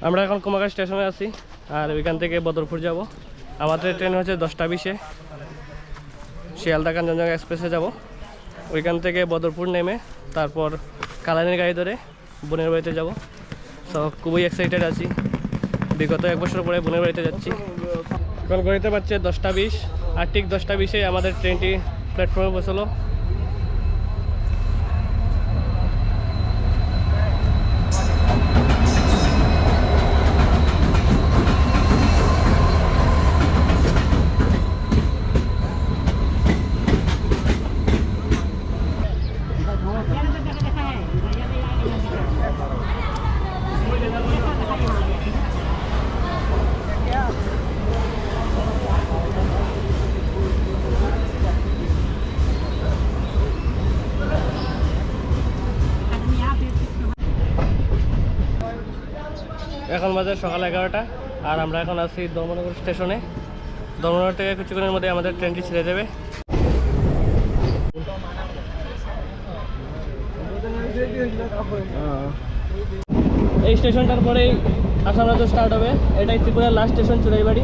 আমরা এখন কুমারঘাট স্টেশনে আছি আর ওইখান থেকে বদরপুর যাব। আমাদের ট্রেন হচ্ছে 10টা 20-এ, শিয়ালদা কাঞ্চনজঙ্ঘা এক্সপ্রেসে যাব। ওইখান থেকে বদরপুর নেমে তারপর কালানের গাড়ি ধরে বোনের বাড়িতে যাব। সো খুবই এক্সাইটেড আছি, বিগত 1 বছর পরে বোনের বাড়িতে যাচ্ছি। এখন ঘড়িতে পাচ্ছে 10টা 20 আর ঠিক 10টা 20-এ আমাদের ট্রেনটি প্ল্যাটফর্মে বসলো। এখন বাজে সকাল 11টা আর আমরা এখন আছি ধর্মনগর স্টেশনে। ধর্মনগর থেকে কিছুক্ষণের মধ্যে আমাদের ট্রেনটি ছেড়ে দেবে। এই স্টেশনটার পরেই আসাম রাজ্য স্টার্ট হবে। এটাই ত্রিপুরার লাস্ট স্টেশন চুরাইবাড়ি,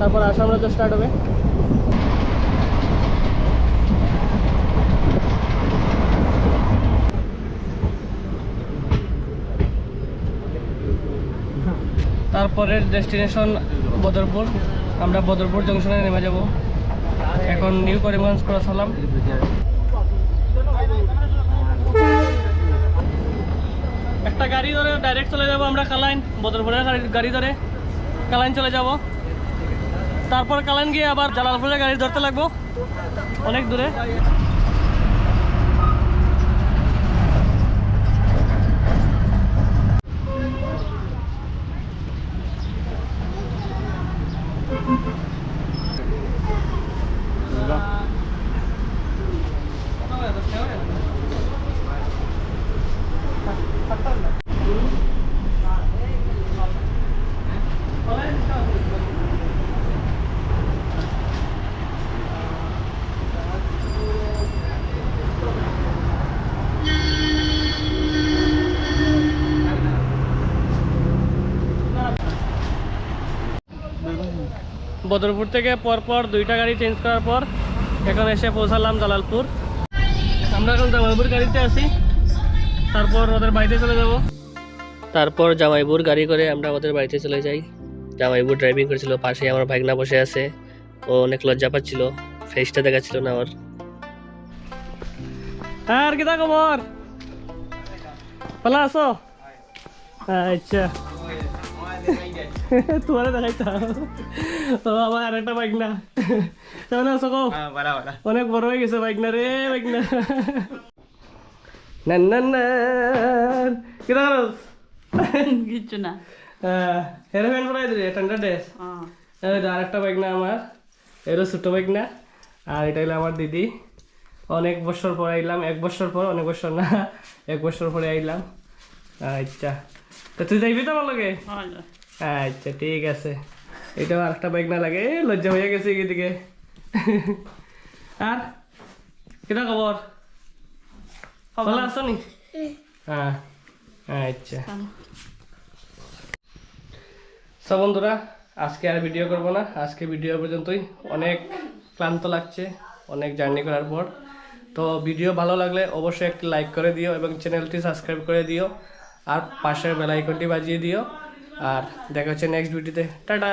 তারপর আসাম রাজ্য স্টার্ট হবে। তারপরের ডেস্টিনেশন বদরপুর। আমরা বদরপুর জংশনে নেমে যাব। এখন নিউ করিমগঞ্জ ক্রস হলাম। একটা গাড়ি ধরে ডাইরেক্ট চলে যাব আমরা কালাইন। বদরপুরের গাড়ি ধরে কালাইন চলে যাব। তারপর কালাইন গিয়ে আবার জালালপুরের গাড়ি ধরতে লাগবো, অনেক দূরে। বদরপুর থেকে পরপর 2টা গাড়ি চেঞ্জ করার পর এখন এসে পৌঁছালাম জালালপুর। আমরা এখন জামাইপুর গাড়িতে আছি, তারপর ওদের বাড়িতে চলে যাব। তারপর জামাইপুর গাড়ি করে আমরা ওদের বাড়িতে চলে যাই। জামাইপুর ড্রাইভিং করেছিল, পাশে আমার ভাগনা বসে আছে। ও অনেক লজ্জা পাচ্ছিল, ফেসটা দেখাচ্ছিল না ওর। আর কি খবর? ভালো আছো? আচ্ছা, তোমার দেখাইতাম। আমার আর একটা বাইক না, কেমন আছো? অনেক বড় হয়ে গেছে বাইক না রে, বাইক না। কি দেখো কিচ্ছু না, হেরে ফ্যান পড়াই দিলে ঠান্ডা ড্রেস। আর একটা বাইক না আমার, এরও ছোট বাইক না। আর এটা হলো আমার দিদি। অনেক বছর পরে আইলাম, 1 বছর পর, অনেক বছর না, 1 বছর পরে আইলাম। আচ্ছা, তো তুই যাইবি তো আমার লগে? আচ্ছা ঠিক আছে। এটাও আর একটা বাইক না লাগে, লজ্জা হয়ে গেছে এদিকে। আর কিটা খবর? ভালো আছো নি? হ্যাঁ আচ্ছা। সব বন্ধুরা, আজকে আর ভিডিও করবো না। আজকে ভিডিও পর্যন্তই। অনেক ক্লান্ত লাগছে অনেক জার্নি করার পর। তো ভিডিও ভালো লাগলে অবশ্যই একটি লাইক করে দিও এবং চ্যানেলটি সাবস্ক্রাইব করে দিও আর পাশের বেল আইকনটি বাজিয়ে দিও। আর দেখা হচ্ছে নেক্সট ভিডিওতে। টাটা।